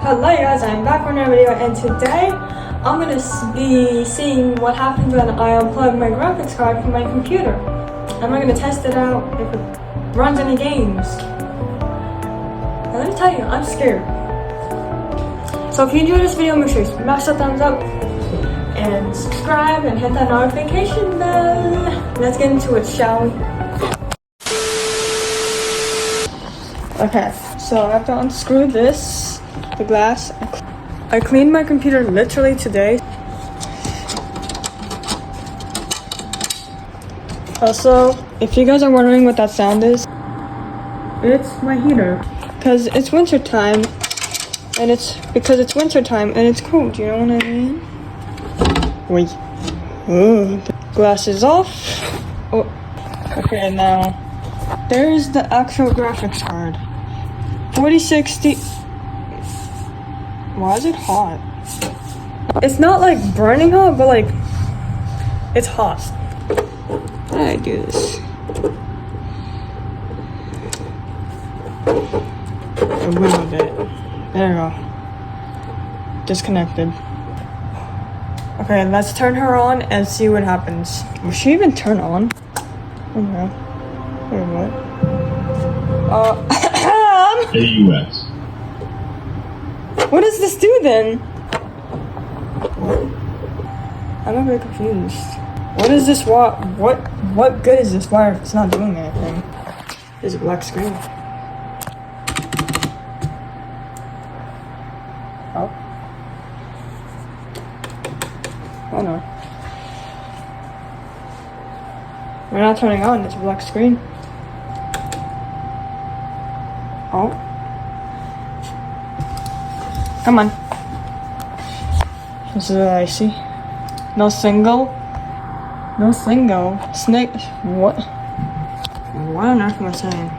Hello guys, I'm back with another video, and today I'm going to be seeing what happens when I unplug my graphics card from my computer. And I'm going to test it out if it runs any games. And let me tell you, I'm scared. So if you enjoyed this video, make sure you smash that thumbs up and subscribe and hit that notification bell. Let's get into it, shall we? Okay, so I have to unscrew the glass. I cleaned my computer literally today. Also, if you guys are wondering what that sound is, it's my heater. Because it's winter time, and it's cold, you know what I mean? Wait. Oh, the glass is off. Oh. Okay, now there's the actual graphics card. 4060. Why is it hot? It's not like burning hot, but like it's hot. How do I do this? A little bit. There we go. Disconnected. Okay, let's turn her on and see what happens. Will she even turn on? Oh no. Wait, what? AUX. What does this do then? I'm a bit confused. What is this? What good is this wire if it's not doing anything? There's a black screen. Oh. Oh no. We're not turning on, it's a black screen. Oh. Come on. This is what I see. No single. No single. Snake. What? What on earth am I saying?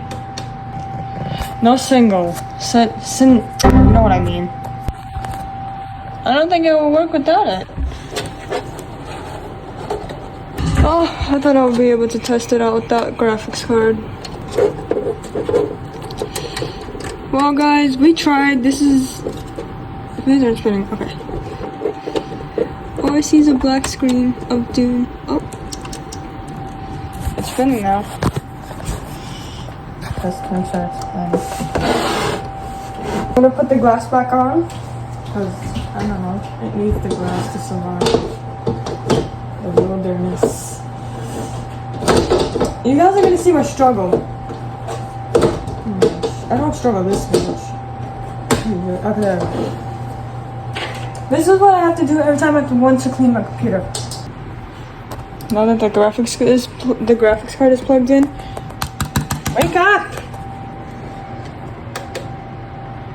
No single. You know what I mean. I don't think it will work without it. Oh, I thought I would be able to test it out with that graphics card. Well guys, we tried. This is... These aren't spinning. Okay. All I see is a black screen of doom. Oh. It's spinning now. Let's make sure it's spinning. I'm gonna put the glass back on. Because, I don't know, it needs the glass to survive the wilderness. You guys are gonna see my struggle. I don't struggle this much. Okay, there we go. This is what I have to do every time I want to clean my computer. Now that the graphics card is plugged in, wake up!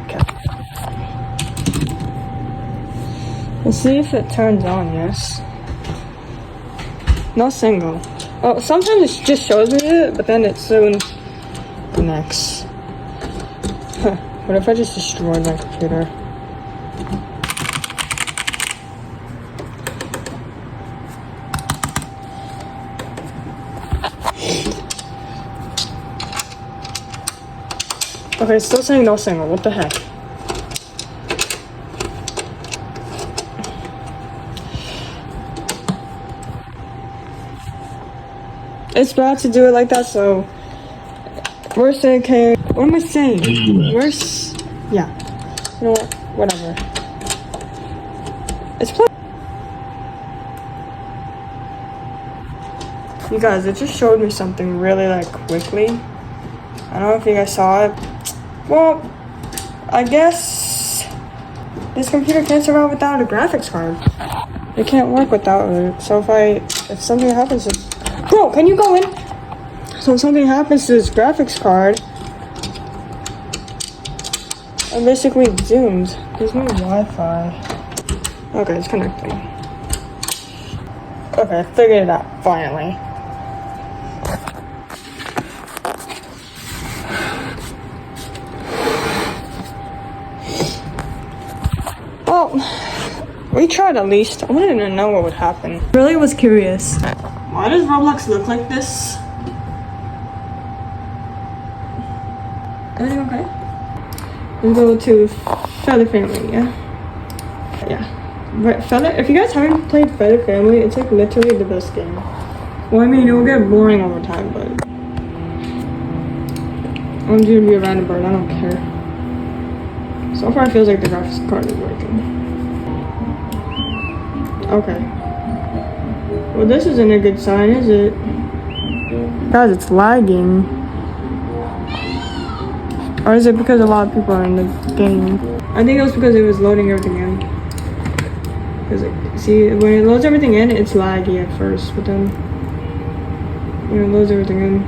Okay. Let's see if it turns on. Yes. No single. Oh, sometimes it just shows me it, but then it soon connects. What if I just destroyed my computer? Okay, still saying no single. What the heck? It's bad to do it like that, so worst thing, okay. What am I saying? Worst, yeah. You know what? Whatever. It's You guys, it just showed me something really like quickly. I don't know if you guys saw it. Well, I guess this computer can't survive without a graphics card. It can't work without it. So if something happens to... Bro, can you go in? So if something happens to this graphics card, I'm basically doomed. There's no Wi-Fi. Okay, it's connecting. Okay, I figured it out, finally. Well, we tried at least. I wanted to know what would happen. Really was curious. Why does Roblox look like this? Everything okay? Let's go to Feather Family, yeah. Yeah. But Feather, if you guys haven't played Feather Family, it's like literally the best game. Well, I mean, it will get boring over time, but I'm just gonna be a random bird, I don't care. So far, it feels like the graphics card is working. Okay. Well, this isn't a good sign, is it? Guys, it's lagging. Or is it because a lot of people are in the game? I think it was because it was loading everything in. Cause see, when it loads everything in, it's laggy at first, but then when it loads everything in,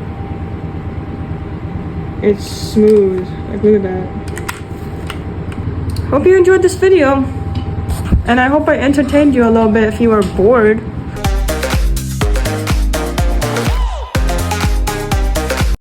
it's smooth. Like, look at that. Hope you enjoyed this video, and I hope I entertained you a little bit if you were bored.